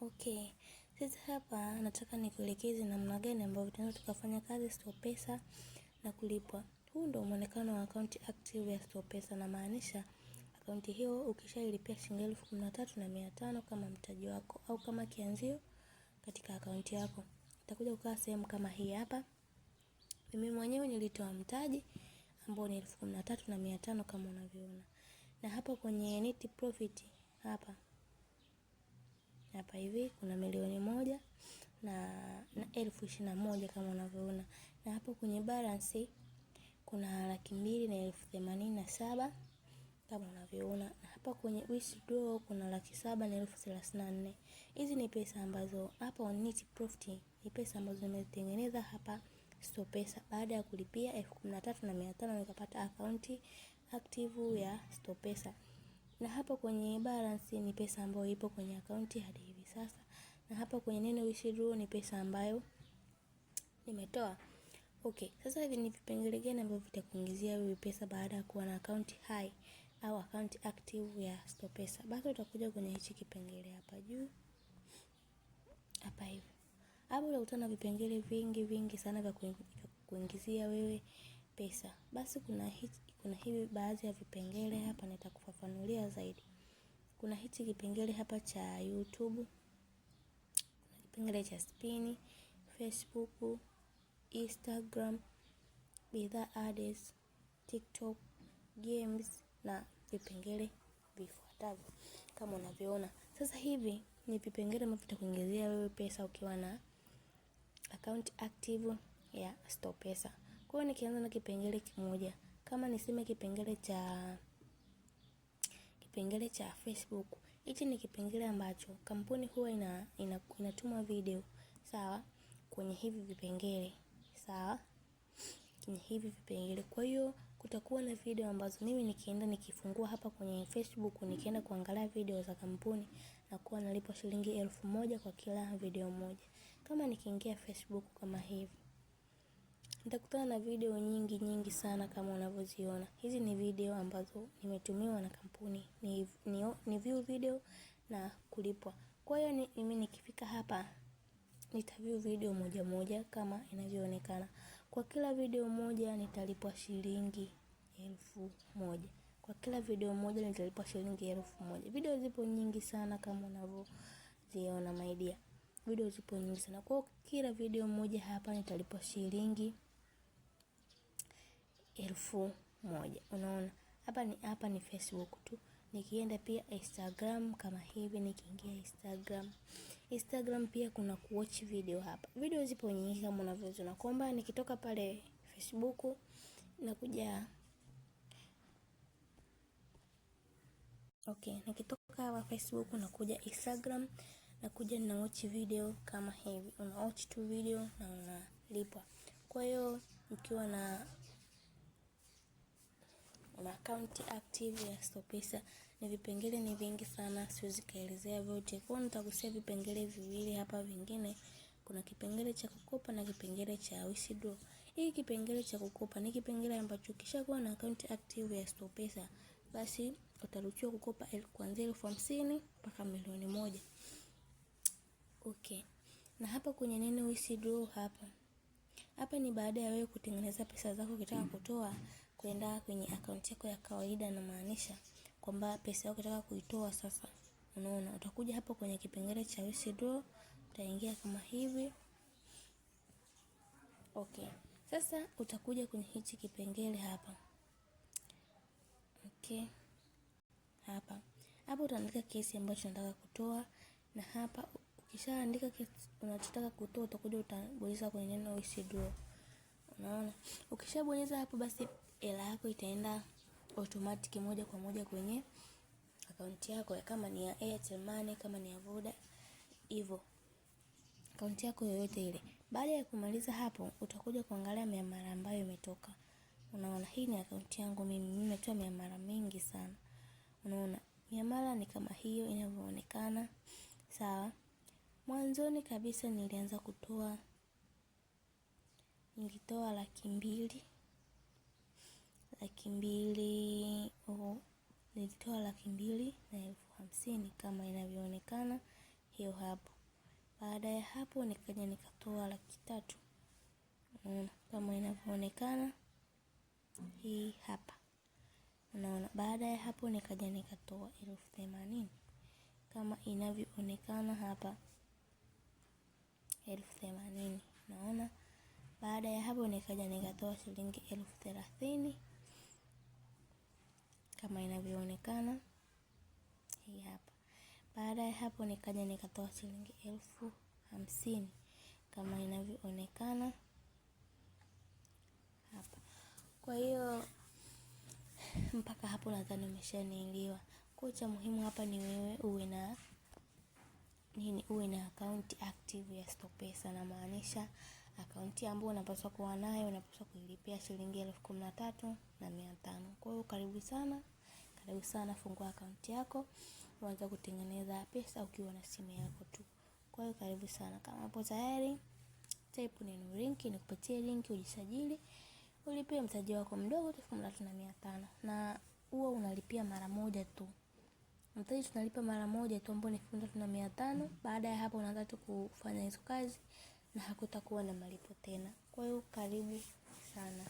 Okay. Sasa hapa nataka nikuelekeze namna gani ambayo tunaweza tukafanya kazi StorePesa na kulipwa. Huu ndio muonekano wa akaunti active ya StorePesa, na maanisha akaunti hiyo ukishailipia shilingi 13,500 kama mtaji wako au kama kianzio katika akaunti yako, itakuja kukaa sehemu kama hii hapa. Mimi mwenyewe nilitoa mtaji ambao ni 13,500 kama unavyoona. Na hapa kwenye net profit hapa hivi kuna 1,100,000 na 21,000 kama unavyoona. Na hapo kwenye balance kuna 200,087 kama unavyoona. Na hapa kwenye withdraw kuna 734,034. Hizi ni pesa ambazo hapa net profit ni pesa ambazo nimetengeneza hapa StorePesa baada ya kulipia 13,500 nikapata akaunti active ya StorePesa. Na hapa kwenye balance ni pesa ambayo ipo kwenye akaunti hadi hivi sasa. Na hapa kwenye neno withdraw ni pesa ambayo nimetoa. Okay, sasa hivi ni vipengele gani ambavyo vitakuingizia wewe pesa baada ya kuwa na akaunti hai au akaunti active ya StorePesa? Basi utakuja kwenye hichi kipengele hapa juu. Hapa hivi. Hapo utakutana na vipengele vingi sana vya kuingizia wewe pesa. Basi kuna hivi baadhi ya vipengele hapa nitakufafanulia zaidi. Kuna hichi kipengele hapa cha YouTube, kuna kipengele cha spin, Facebook, Instagram, bidhaa ads, TikTok, games na vipengele vifuatavyo kama unavyoona. Sasa hivi ni vipengele ambavyo vitakuingizia wewe pesa ukiwa na account active ya StorePesa. Kwa hiyo nikianza na kipengele kimoja, kama niseme kipengele cha Facebook. Hichi ni kipengele ambacho kampuni huwa inatuma video, sawa, kwenye hivi vipengele, sawa, kwenye hivi vipengele. Kwa hiyo kutakuwa na video ambazo mimi nikienda nikifungua hapa kwenye Facebook, nikienda kuangalia video za kampuni na kuwa nalipa shilingi 1,000 kwa kila video moja. Kama nikiingia Facebook kama hivi, nitakutana na video nyingi sana kama unavyoziona. Hizi ni video ambazo nimetumiwa na kampuni. Ni view video na kulipwa. Kwa hiyo mimi nikifika hapa nitaview video moja kama inavyoonekana. Kwa kila video moja nitalipwa shilingi 1,000. Kwa kila video moja nitalipwa shilingi 1,000. Video zipo nyingi sana kama unavyoziona my dear. Video zipo nyingi sana. Kwa kila video moja hapa nitalipwa shilingi 1,000. Unaona? Hapa ni Facebook tu. Nikienda pia Instagram kama hivi, nikiingia Instagram pia kuna kuwatch video hapa. Video zipo nyingi kama unavyoziona. Kwamba nikitoka pale Facebook nakuja nikitoka hapa Facebook nakuja Instagram, nakuja na watch video kama hivi. Una watch tu video na unalipwa. Kwa hiyo ukiwa na account active ya StorePesa ni vipengele ni vingi sana, siwezi kaelezea vyote. Kwa hiyo nitagusia vipengele viwili hapa vingine. Kuna kipengele cha kukopa na kipengele cha withdraw. Hii kipengele cha kukopa ni kipengele ambacho ukishakuwa na account active ya StorePesa basi utaruhusiwa kukopa kuanzia 50,000 mpaka 1,000,000. Okay. Na hapa kwenye neno withdraw hapa ni baada ya wewe kutengeneza pesa zako ukitaka kutoa kwenda kwenye akaunti yako ya kawaida, na maanisha kwamba pesa yako ukitaka kuitoa sasa, unaona, utakuja hapa kwenye kipengele cha withdraw, utaingia kama hivi. Okay. Sasa utakuja kwenye hichi kipengele hapa. Okay. Hapa utaandika kiasi ambacho unataka kutoa, na hapa ukishaandika kiasi unachotaka kutoa utakuja utabonyeza kwenye neno withdraw. Unaona? Ukishabonyeza hapo basi hela yako itaenda automatic moja kwa moja kwenye akaunti yako, kama ni ya Airtel Money, kama ni ya Voda, hivyo akaunti yako yoyote ile. Baada ya kumaliza hapo utakuja kuangalia miamala ambayo imetoka. Unaona, hii ni akaunti yangu mimi nimetoa miamala mingi sana. Unaona, miamala ni kama hiyo inavyoonekana. Sawa. Mwanzoni kabisa nilitoa 200,000. Nilitoa 200,000 na 50,000 kama inavyoonekana hiyo hapo. Baada ya hapo nikaja nikatoa 300,000. Unaona kama inavyoonekana hii hapa. Unaona, baada ya hapo nikaja nikatoa 80,000 kama inavyoonekana hapa 80,000. Naona baada ya hapo nikaja nikatoa shilingi 30,000 kama inavyoonekana hii hapa. Baada ya hapo nikaja nikatoa shilingi 50,000 kama inavyoonekana hapa. Kwa hiyo mpaka hapo nadhani umeshanielewa. Kwa cha muhimu hapa ni wewe uwe na account active ya StorePesa, na maanisha akaunti ambayo unapaswa kuwa nayo, unapaswa kuilipia shilingi 13,500. Kwa hiyo karibu sana, fungua akaunti yako uanze kutengeneza pesa ukiwa na simu yako tu. Kwa hiyo karibu sana. Kama hapo tayari, type neno link, nikupatie link ujisajili, ulipie mtaji wako mdogo 13,500, na huo unalipia mara moja tu. Mtaji tunalipa mara moja tu ambao ni 13,500. Baada ya hapo unaanza tu kufanya hizo kazi na hakutakuwa na malipo tena. Kwa hiyo karibu sana.